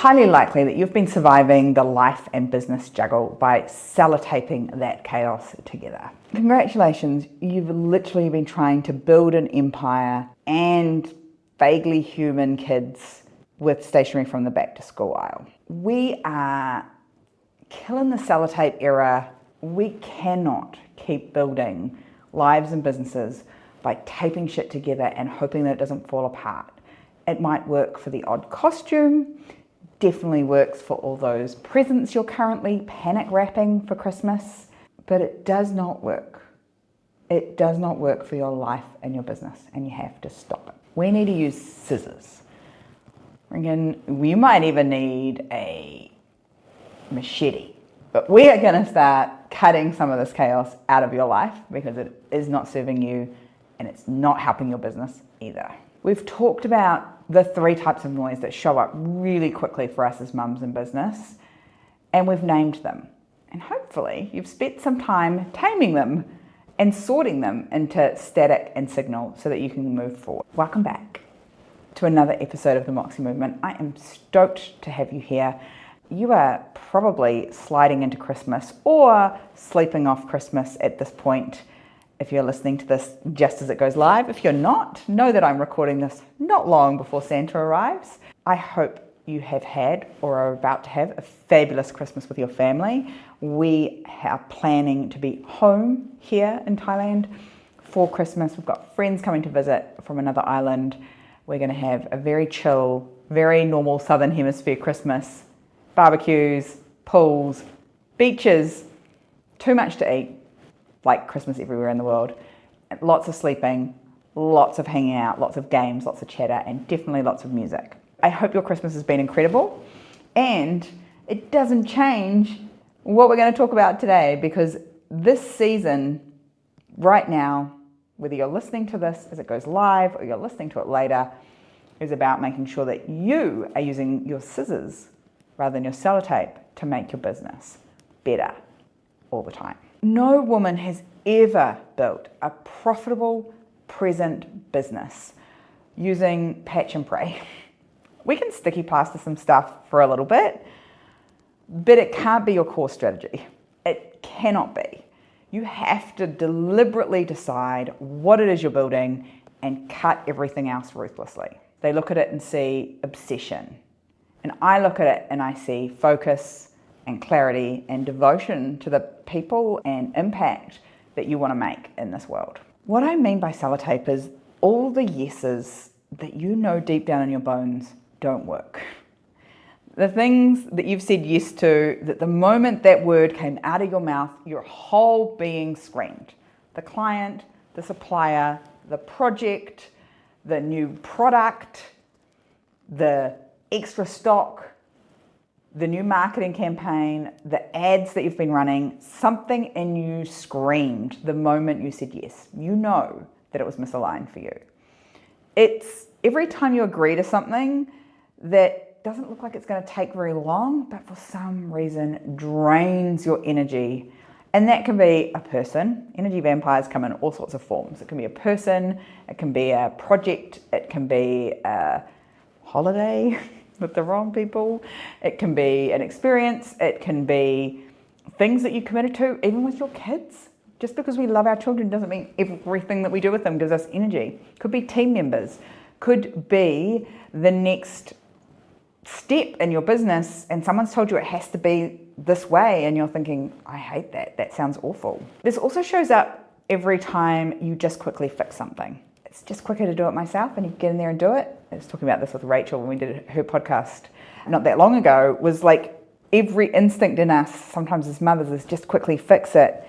Highly likely that you've been surviving the life and business juggle by sellotaping that chaos together. Congratulations, you've literally been trying to build an empire and vaguely human kids with stationery from the back to school aisle. We are killing the sellotape era. We cannot keep building lives and businesses by taping shit together and hoping that it doesn't fall apart. It might work for the odd costume, definitely works for all those presents you're currently panic wrapping for Christmas, but it does not work. It does not work for your life and your business, and you have to stop it. We need to use scissors. We might even need a machete, but we are going to start cutting some of this chaos out of your life because it is not serving you and it's not helping your business either. We've talked about the 3 types of noise that show up really quickly for us as mums in business, and we've named them. And hopefully you've spent some time taming them and sorting them into static and signal so that you can move forward. Welcome back to another episode of the Moxie Movement. I am stoked to have you here. You are probably sliding into Christmas or sleeping off Christmas at this point if you're listening to this just as it goes live. If you're not, know that I'm recording this not long before Santa arrives. I hope you have had or are about to have a fabulous Christmas with your family. We are planning to be home here in Thailand for Christmas. We've got friends coming to visit from another island. We're going to have a very chill, very normal Southern Hemisphere Christmas. Barbecues, pools, beaches, too much to eat, like Christmas everywhere in the world. Lots of sleeping, lots of hanging out, lots of games, lots of chatter, and definitely lots of music. I hope your Christmas has been incredible, and it doesn't change what we're going to talk about today, because this season, right now, whether you're listening to this as it goes live or you're listening to it later, is about making sure that you are using your scissors rather than your sellotape to make your business better all the time. No woman has ever built a profitable present business using patch and pray. We can sticky plaster some stuff for a little bit, but it can't be your core strategy. It cannot be. You have to deliberately decide what it is you're building and cut everything else ruthlessly. They look at it and see obsession. And I look at it and I see focus and clarity and devotion to the people and impact that you want to make in this world. What I mean by sellotape is all the yeses that you know deep down in your bones don't work. The things that you've said yes to, that the moment that word came out of your mouth, your whole being screamed. The client, the supplier, the project, the new product, the extra stock, the new marketing campaign, the ads that you've been running, something in you screamed the moment you said yes. You know that it was misaligned for you. It's every time you agree to something that doesn't look like it's going to take very long, but for some reason drains your energy. And that can be a person. Energy vampires come in all sorts of forms. It can be a person, it can be a project, it can be a holiday with the wrong people, it can be an experience, it can be things that you committed to, even with your kids. Just because we love our children doesn't mean everything that we do with them gives us energy. Could be team members, could be the next step in your business, and someone's told you it has to be this way, and you're thinking, I hate that, that sounds awful. This also shows up every time you just quickly fix something. It's just quicker to do it myself, and you get in there and do it. I was talking about this with Rachel when we did her podcast not that long ago, was like every instinct in us, sometimes as mothers, is just quickly fix it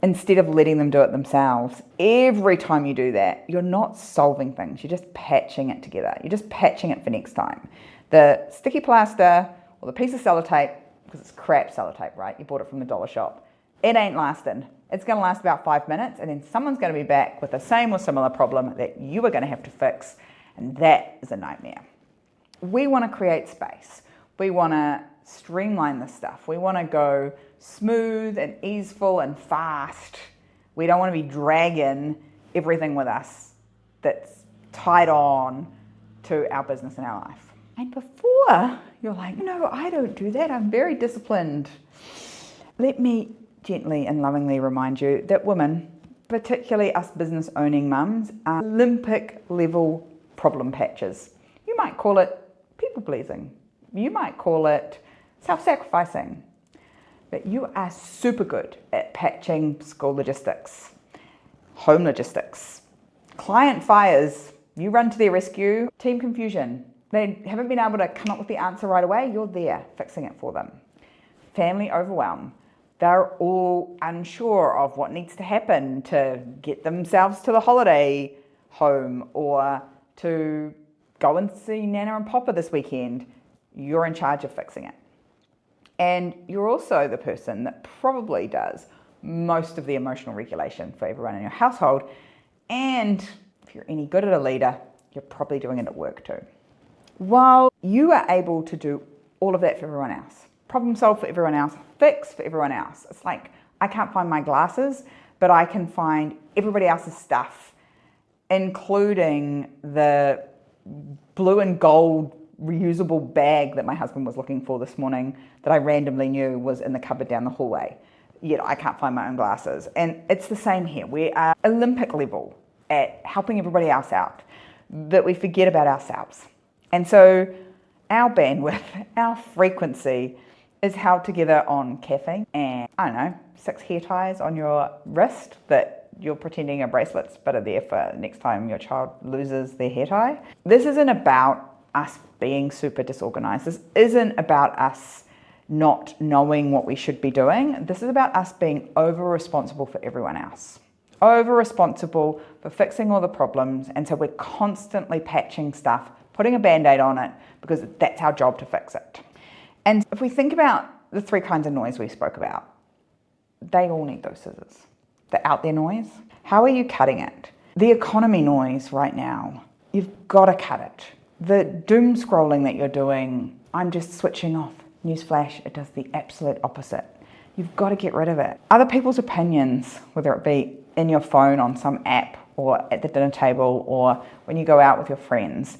instead of letting them do it themselves. Every time you do that, you're not solving things, you're just patching it together. You're just patching it for next time. The sticky plaster or the piece of sellotape, because it's crap sellotape, right? You bought it from the dollar shop. It ain't lasting. It's going to last about 5 minutes, and then someone's going to be back with the same or similar problem that you are going to have to fix, and that is a nightmare. We want to create space. We want to streamline this stuff. We want to go smooth and easeful and fast. We don't want to be dragging everything with us that's tied on to our business and our life. And before You're like, no, I don't do that. I'm very disciplined. Let me gently and lovingly remind you that women, particularly us business owning mums, are Olympic level problem patches. You might call it people pleasing. You might call it self-sacrificing. But you are super good at patching school logistics, home logistics, client fires. You run to their rescue. Team confusion. They haven't been able to come up with the answer right away. You're there fixing it for them. Family overwhelm. They're all unsure of what needs to happen to get themselves to the holiday home or to go and see Nana and Papa this weekend. You're in charge of fixing it. And you're also the person that probably does most of the emotional regulation for everyone in your household. And if you're any good at a leader, you're probably doing it at work too. While you are able to do all of that for everyone else, problem solve for everyone else, fix for everyone else. It's like, I can't find my glasses, but I can find everybody else's stuff, including the blue and gold reusable bag that my husband was looking for this morning that I randomly knew was in the cupboard down the hallway. Yet I can't find my own glasses. And it's the same here. We are Olympic level at helping everybody else out, that we forget about ourselves. And so our bandwidth, our frequency is held together on caffeine and, I don't know, 6 hair ties on your wrist that you're pretending are bracelets but are there for next time your child loses their hair tie. This isn't about us being super disorganized. This isn't about us not knowing what we should be doing. This is about us being over responsible for everyone else. Over responsible for fixing all the problems. And so we're constantly patching stuff, putting a band-aid on it because that's our job to fix it. And if we think about the 3 kinds of noise we spoke about, they all need those scissors. The out there noise, how are you cutting it? The economy noise right now, you've got to cut it. The doom scrolling that you're doing, I'm just switching off. Newsflash, it does the absolute opposite. You've got to get rid of it. Other people's opinions, whether it be in your phone on some app or at the dinner table or when you go out with your friends,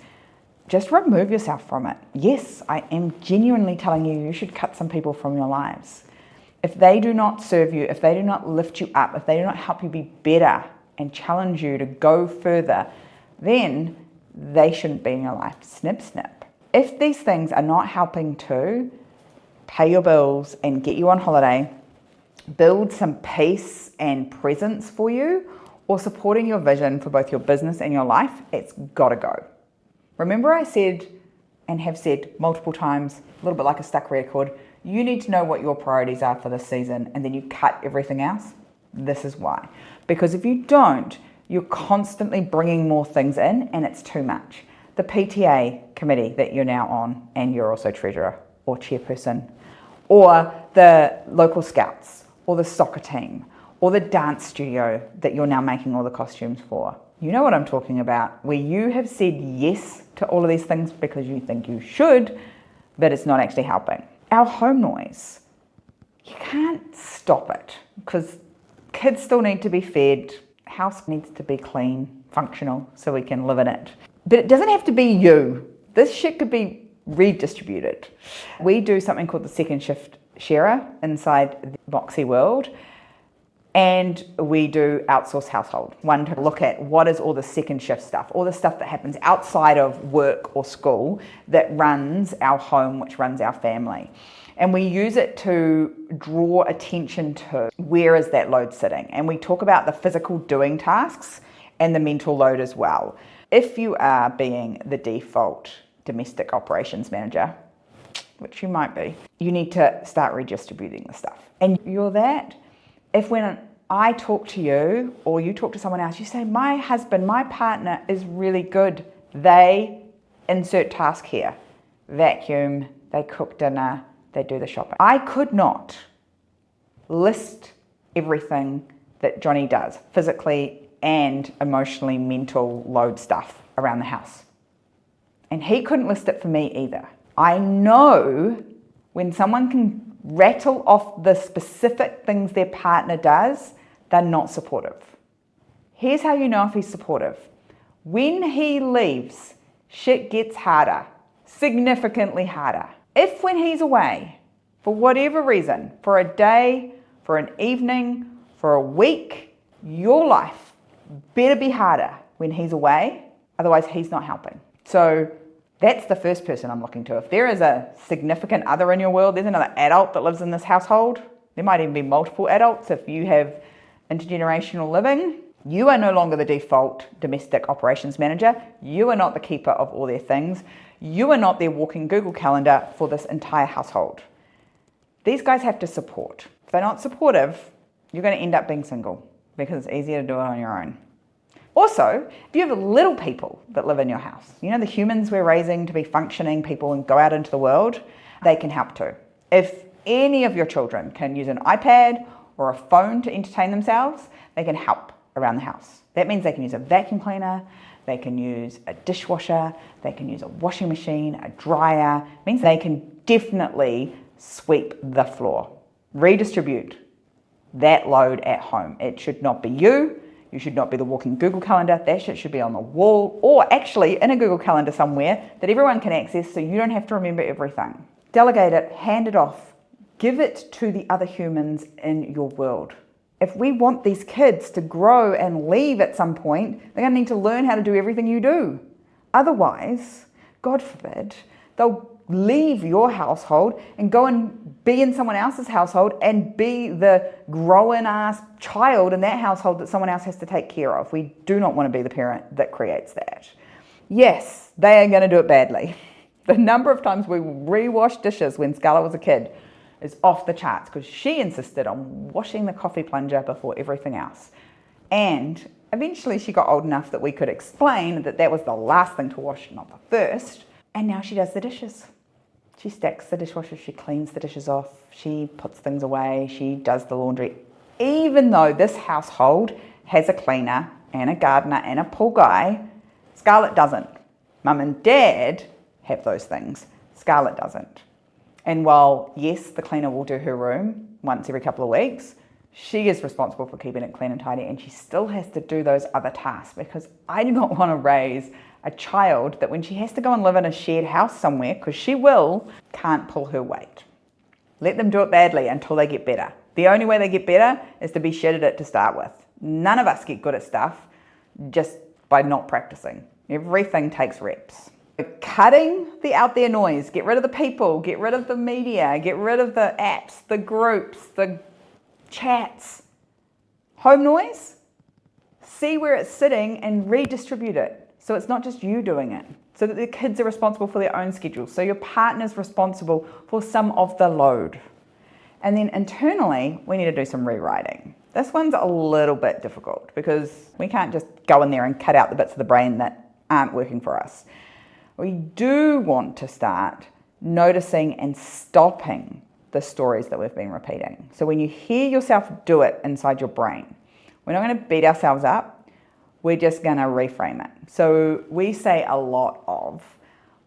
just remove yourself from it. Yes, I am genuinely telling you, you should cut some people from your lives. If they do not serve you, if they do not lift you up, if they do not help you be better and challenge you to go further, then they shouldn't be in your life. Snip, snip. If these things are not helping to pay your bills and get you on holiday, build some peace and presence for you, or supporting your vision for both your business and your life, it's got to go. Remember I said, and have said multiple times, a little bit like a stuck record, you need to know what your priorities are for this season and then you cut everything else. This is why. Because if you don't, you're constantly bringing more things in and it's too much. The PTA committee that you're now on, and you're also treasurer or chairperson, or the local scouts, or the soccer team, or the dance studio that you're now making all the costumes for. You know what I'm talking about, where you have said yes to all of these things because you think you should, but it's not actually helping. Our home noise, you can't stop it because kids still need to be fed, house needs to be clean, functional, so we can live in it. But it doesn't have to be you. This shit could be redistributed. We do something called the second shift sharer inside the Boxy world. And we do outsource household. One to look at what is all the second shift stuff, all the stuff that happens outside of work or school that runs our home, which runs our family. And we use it to draw attention to where is that load sitting. And we talk about the physical doing tasks and the mental load as well. If you are being the default domestic operations manager, which you might be, you need to start redistributing the stuff. And you're that. If when I talk to you or you talk to someone else, you say, my husband, my partner is really good. They insert task here. Vacuum, they cook dinner, they do the shopping. I could not list everything that Johnny does, physically and emotionally, mental load stuff around the house. And he couldn't list it for me either. I know when someone can rattle off the specific things their partner does, they're not supportive. Here's how you know if he's supportive. When he leaves, shit gets harder, significantly harder. If when he's away, for whatever reason, for a day, for an evening, for a week, your life better be harder when he's away, otherwise he's not helping. So that's the first person I'm looking to. If there is a significant other in your world, there's another adult that lives in this household, there might even be multiple adults. If you have intergenerational living, you are no longer the default domestic operations manager. You are not the keeper of all their things. You are not their walking Google Calendar for this entire household. These guys have to support. If they're not supportive, you're going to end up being single because it's easier to do it on your own. Also, if you have little people that live in your house, you know, the humans we're raising to be functioning people and go out into the world, they can help too. If any of your children can use an iPad or a phone to entertain themselves, they can help around the house. That means they can use a vacuum cleaner, they can use a dishwasher, they can use a washing machine, a dryer. It means they can definitely sweep the floor. Redistribute that load at home. It should not be you. You should not be the walking Google Calendar. That shit should be on the wall or actually in a Google Calendar somewhere that everyone can access so you don't have to remember everything. Delegate it, hand it off, give it to the other humans in your world. If we want these kids to grow and leave at some point, they're going to need to learn how to do everything you do. Otherwise, God forbid, they'll leave your household and go and be in someone else's household and be the growing ass child in that household that someone else has to take care of. We do not want to be the parent that creates that. Yes, they are going to do it badly. The number of times we re-washed dishes when Scarlett was a kid is off the charts because she insisted on washing the coffee plunger before everything else. And eventually she got old enough that we could explain that that was the last thing to wash, not the first. And now she does the dishes. She stacks the dishwasher, she cleans the dishes off, she puts things away, she does the laundry. Even though this household has a cleaner and a gardener and a pool guy, Scarlett doesn't. Mum and Dad have those things. Scarlett doesn't. And while, yes, the cleaner will do her room once every couple of weeks, she is responsible for keeping it clean and tidy, and she still has to do those other tasks because I do not want to raise a child that when she has to go and live in a shared house somewhere, because she will, can't pull her weight. Let them do it badly until they get better. The only way they get better is to be shit at it to start with. None of us get good at stuff just by not practicing. Everything takes reps. Cutting the out there noise, get rid of the people, get rid of the media, get rid of the apps, the groups, the chats. Home noise, see where it's sitting and redistribute it. So it's not just you doing it. So that the kids are responsible for their own schedule. So your partner's responsible for some of the load. And then internally, we need to do some rewriting. This one's a little bit difficult because we can't just go in there and cut out the bits of the brain that aren't working for us. We do want to start noticing and stopping the stories that we've been repeating. So when you hear yourself do it inside your brain, we're not going to beat ourselves up. We're just going to reframe it. So we say a lot of,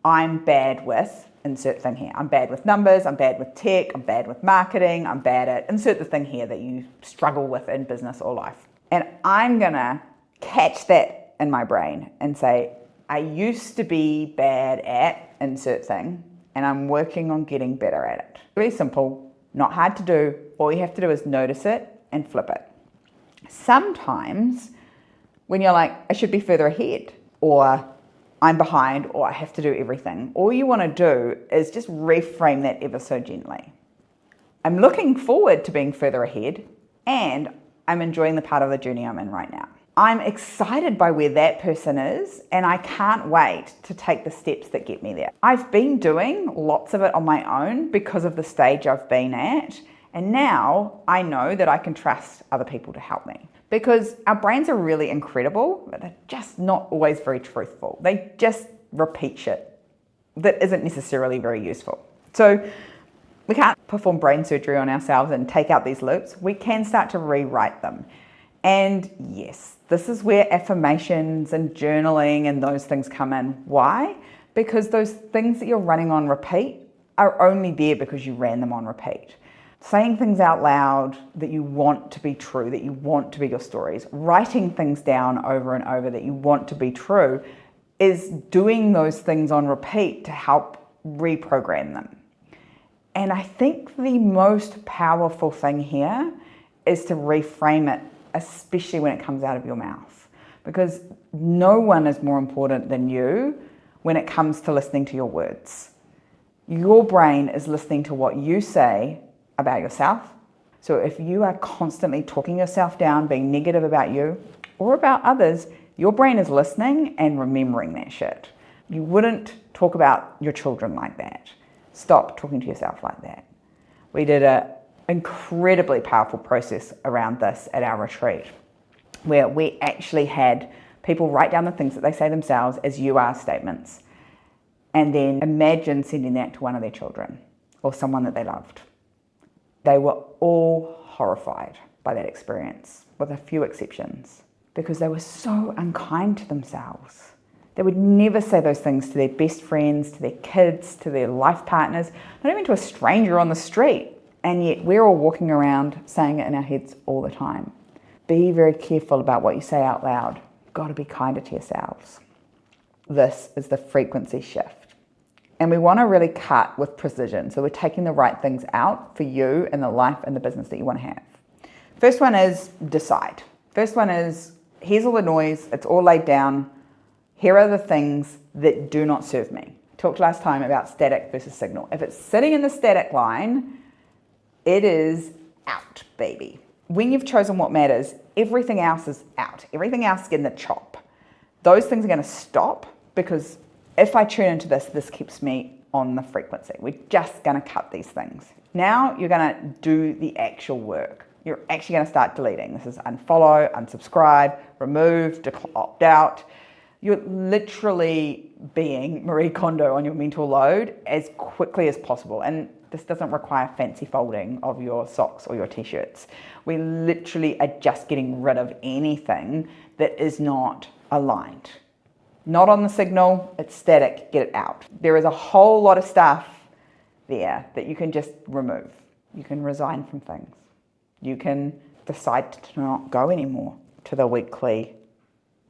I'm bad with, insert thing here. I'm bad with numbers, I'm bad with tech, I'm bad with marketing, I'm bad at, insert the thing here that you struggle with in business or life. And I'm going to catch that in my brain and say, I used to be bad at, insert thing, and I'm working on getting better at it. Really simple, not hard to do. All you have to do is notice it and flip it. Sometimes when you're like, I should be further ahead, or I'm behind, or I have to do everything, all you want to do is just reframe that ever so gently. I'm looking forward to being further ahead, and I'm enjoying the part of the journey I'm in right now. I'm excited by where that person is, and I can't wait to take the steps that get me there. I've been doing lots of it on my own because of the stage I've been at, and now I know that I can trust other people to help me. Because our brains are really incredible, but they're just not always very truthful. They just repeat shit that isn't necessarily very useful. So we can't perform brain surgery on ourselves and take out these loops. We can start to rewrite them. And yes, this is where affirmations and journaling and those things come in. Why? Because those things that you're running on repeat are only there because you ran them on repeat. Saying things out loud that you want to be true, that you want to be your stories, writing things down over and over that you want to be true is doing those things on repeat to help reprogram them. And I think the most powerful thing here is to reframe it, especially when it comes out of your mouth. Because no one is more important than you when it comes to listening to your words. Your brain is listening to what you say about yourself. So if you are constantly talking yourself down, being negative about you or about others, your brain is listening and remembering that shit. You wouldn't talk about your children like that. Stop talking to yourself like that. We did an incredibly powerful process around this at our retreat, where we actually had people write down the things that they say themselves as you are statements, and then imagine sending that to one of their children or someone that they loved. They were all horrified by that experience, with a few exceptions, because they were so unkind to themselves. They would never say those things to their best friends, to their kids, to their life partners, not even to a stranger on the street. And yet we're all walking around saying it in our heads all the time. Be very careful about what you say out loud. You've got to be kinder to yourselves. This is the frequency shift. And we want to really cut with precision. So we're taking the right things out for you and the life and the business that you want to have. First one is decide. First one is, here's all the noise. It's all laid down. Here are the things that do not serve me. Talked last time about static versus signal. If it's sitting in the static line, it is out, baby. When you've chosen what matters, everything else is out. Everything else is getting the chop. Those things are going to stop, because if I tune into this, this keeps me on the frequency. We're just going to cut these things. Now you're going to do the actual work. You're actually going to start deleting. This is unfollow, unsubscribe, remove, opt out. You're literally being Marie Kondo on your mental load as quickly as possible. And this doesn't require fancy folding of your socks or your t-shirts. We literally are just getting rid of anything that is not aligned. Not on the signal, it's static, get it out. There is a whole lot of stuff there that you can just remove. You can resign from things. You can decide to not go anymore to the weekly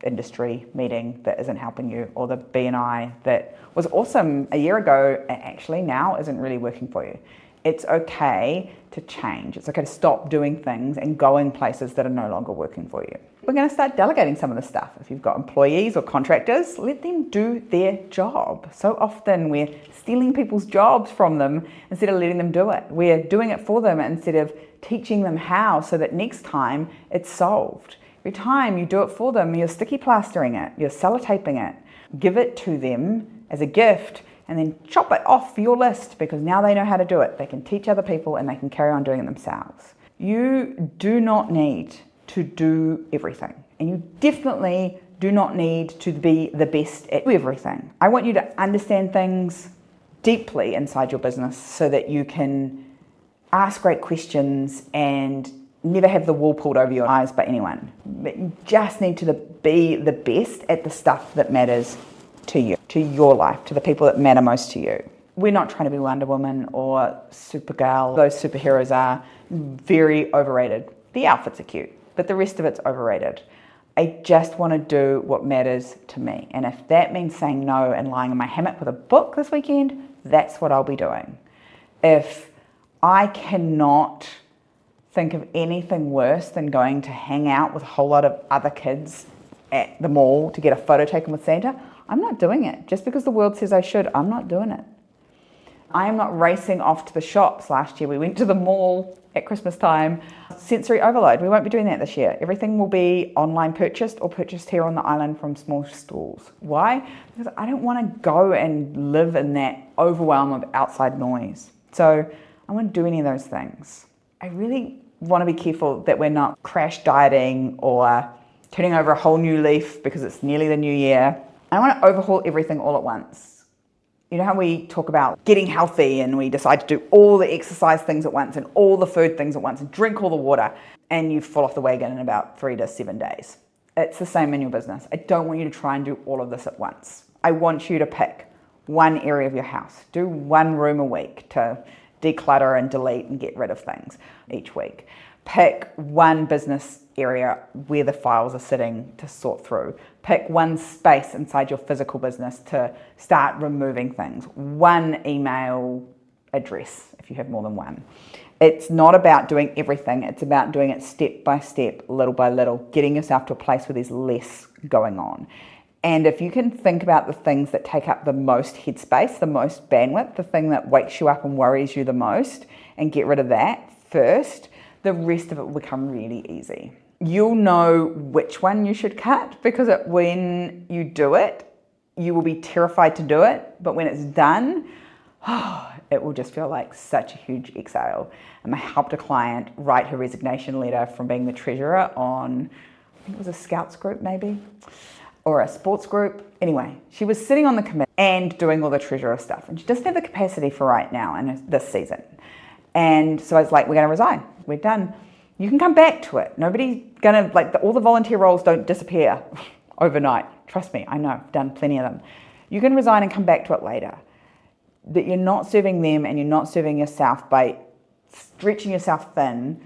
industry meeting that isn't helping you, or the B&I that was awesome a year ago and actually now isn't really working for you. It's okay to change. It's okay to stop doing things and go in places that are no longer working for you. We're going to start delegating some of the stuff. If you've got employees or contractors, let them do their job. So often we're stealing people's jobs from them instead of letting them do it. We're doing it for them instead of teaching them how, so that next time it's solved. Every time you do it for them, you're sticky plastering it, you're sellotaping it. Give it to them as a gift and then chop it off your list, because now they know how to do it. They can teach other people and they can carry on doing it themselves. You do not need to do everything, and you definitely do not need to be the best at everything. I want you to understand things deeply inside your business so that you can ask great questions and never have the wool pulled over your eyes by anyone. But you just need to be the best at the stuff that matters to you, to your life, to the people that matter most to you. We're not trying to be Wonder Woman or Supergirl. Those superheroes are very overrated. The outfits are cute, but the rest of it's overrated. I just want to do what matters to me. And if that means saying no and lying in my hammock with a book this weekend, that's what I'll be doing. If I cannot think of anything worse than going to hang out with a whole lot of other kids at the mall to get a photo taken with Santa, I'm not doing it. Just because the world says I should, I'm not doing it. I am not racing off to the shops. Last year we went to the mall at Christmas time. Sensory overload. We won't be doing that this year. Everything will be online purchased or purchased here on the island from small stores. Why? Because I don't want to go and live in that overwhelm of outside noise. So I won't do any of those things. I really want to be careful that we're not crash dieting or turning over a whole new leaf because it's nearly the new year. I want to overhaul everything all at once. You know how we talk about getting healthy and we decide to do all the exercise things at once and all the food things at once and drink all the water, and you fall off the wagon in about 3 to 7 days. It's the same in your business. I don't want you to try and do all of this at once. I want you to pick one area of your house. Do one room a week to declutter and delete and get rid of things each week. Pick one business area where the files are sitting to sort through. Pick one space inside your physical business to start removing things. One email address if you have more than one. It's not about doing everything. It's about doing it step by step, little by little, getting yourself to a place where there's less going on. And if you can think about the things that take up the most headspace, the most bandwidth, the thing that wakes you up and worries you the most, and get rid of that first, the rest of it will become really easy. You'll know which one you should cut, because when you do it, you will be terrified to do it, but when it's done, it will just feel like such a huge exhale. And I helped a client write her resignation letter from being the treasurer on, I think it was a Scouts group maybe, or a sports group. Anyway, she was sitting on the committee and doing all the treasurer stuff, and she doesn't have the capacity for right now in this season. And so I was like, we're gonna resign, we're done. You can come back to it. Nobody's gonna, all the volunteer roles don't disappear overnight. Trust me, I know, I've done plenty of them. You can resign and come back to it later. That you're not serving them and you're not serving yourself by stretching yourself thin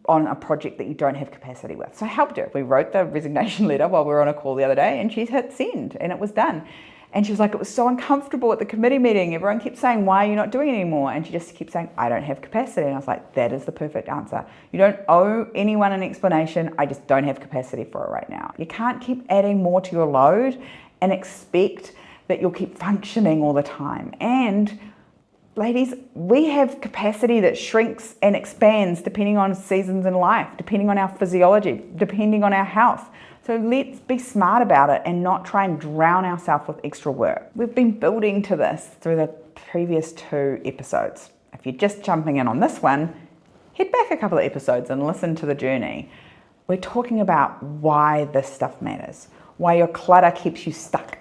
on a project that you don't have capacity with. So I helped her. We wrote the resignation letter while we were on a call the other day, and she hit send and it was done. And she was like, it was so uncomfortable at the committee meeting. Everyone kept saying, why are you not doing it anymore? And she just kept saying, I don't have capacity. And I was like, that is the perfect answer. You don't owe anyone an explanation. I just don't have capacity for it right now. You can't keep adding more to your load and expect that you'll keep functioning all the time. And ladies, we have capacity that shrinks and expands depending on seasons in life, depending on our physiology, depending on our health. So let's be smart about it and not try and drown ourselves with extra work. We've been building to this through the previous 2 episodes. If you're just jumping in on this one, head back a couple of episodes and listen to the journey. We're talking about why this stuff matters, why your clutter keeps you stuck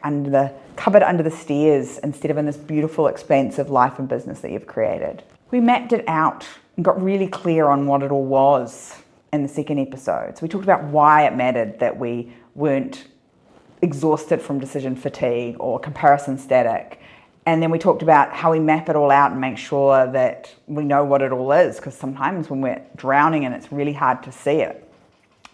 covered under the stairs instead of in this beautiful expanse of life and business that you've created. We mapped it out and got really clear on what it all was in the second episode. So we talked about why it mattered that we weren't exhausted from decision fatigue or comparison static. And then we talked about how we map it all out and make sure that we know what it all is, because sometimes when we're drowning in it, it's really hard to see it.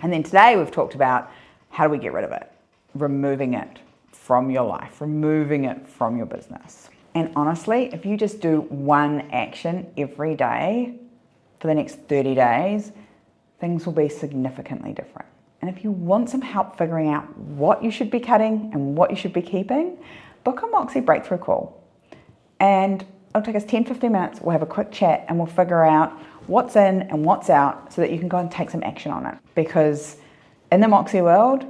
And then today we've talked about how do we get rid of it, removing it from your life, removing it from your business. And honestly, if you just do one action every day for the next 30 days, things will be significantly different. And if you want some help figuring out what you should be cutting and what you should be keeping, book a Moxie breakthrough call. And it'll take us 10-15 minutes. We'll have a quick chat and we'll figure out what's in and what's out so that you can go and take some action on it. Because in the Moxie world,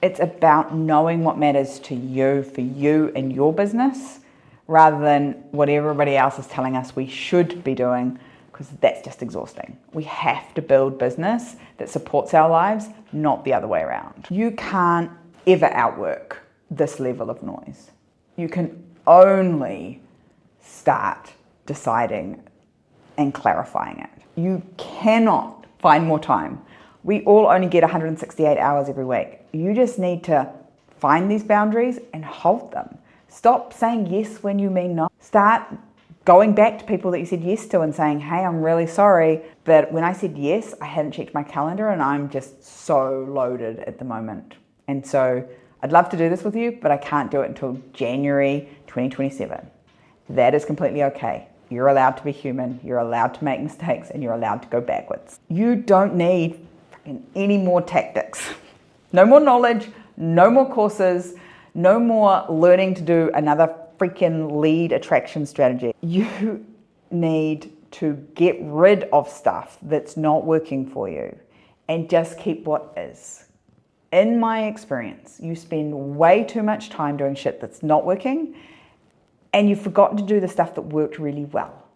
it's about knowing what matters to you, for you and your business, rather than what everybody else is telling us we should be doing, because that's just exhausting. We have to build business that supports our lives, not the other way around. You can't ever outwork this level of noise. You can only start deciding and clarifying it. You cannot find more time. We all only get 168 hours every week. You just need to find these boundaries and hold them. Stop saying yes when you mean no. Start going back to people that you said yes to and saying, hey, I'm really sorry, but when I said yes, I hadn't checked my calendar and I'm just so loaded at the moment. And so I'd love to do this with you, but I can't do it until January 2027. That is completely okay. You're allowed to be human, you're allowed to make mistakes, and you're allowed to go backwards. You don't need any more tactics. No more knowledge, no more courses, no more learning to do another freaking lead attraction strategy. You need to get rid of stuff that's not working for you and just keep what is. In my experience, you spend way too much time doing shit that's not working and you've forgotten to do the stuff that worked really well.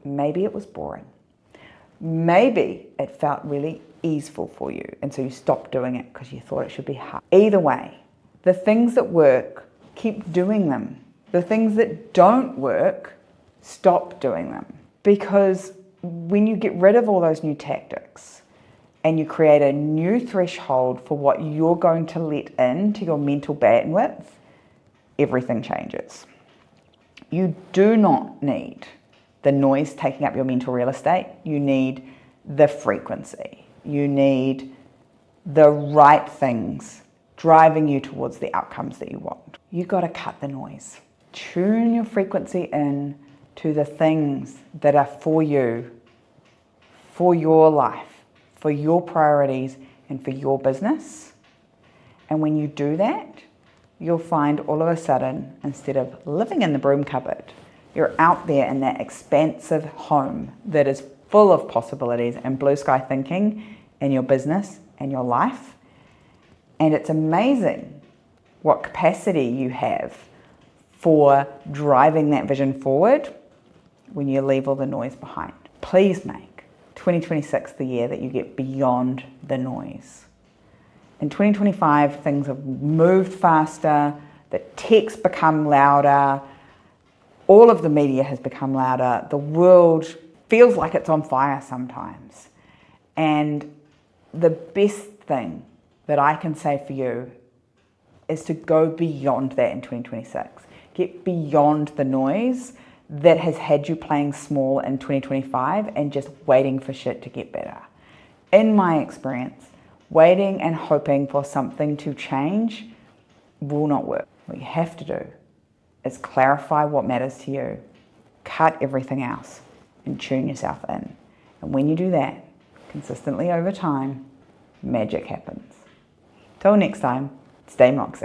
Maybe it was boring. Maybe it felt really easeful for you and so you stopped doing it because you thought it should be hard. Either way, the things that work, keep doing them. The things that don't work, stop doing them. Because when you get rid of all those new tactics and you create a new threshold for what you're going to let into your mental bandwidth, everything changes. You do not need the noise taking up your mental real estate. You need the frequency. You need the right things driving you towards the outcomes that you want. You got to cut the noise. Tune your frequency in, to the things that are for you, for your life, for your priorities, and for your business. And when you do that, you'll find all of a sudden, instead of living in the broom cupboard, you're out there in that expansive home that is full of possibilities and blue sky thinking in your business and your life. And it's amazing what capacity you have for driving that vision forward when you leave all the noise behind. Please make 2026 the year that you get beyond the noise. In 2025, things have moved faster, the tech's become louder, all of the media has become louder, the world feels like it's on fire sometimes. And the best thing that I can say for you is to go beyond that in 2026. Get beyond the noise that has had you playing small in 2025 and just waiting for shit to get better. In my experience, waiting and hoping for something to change will not work. What you have to do is clarify what matters to you, cut everything else, and tune yourself in. And when you do that consistently over time, magic happens. Till next time, stay moxie.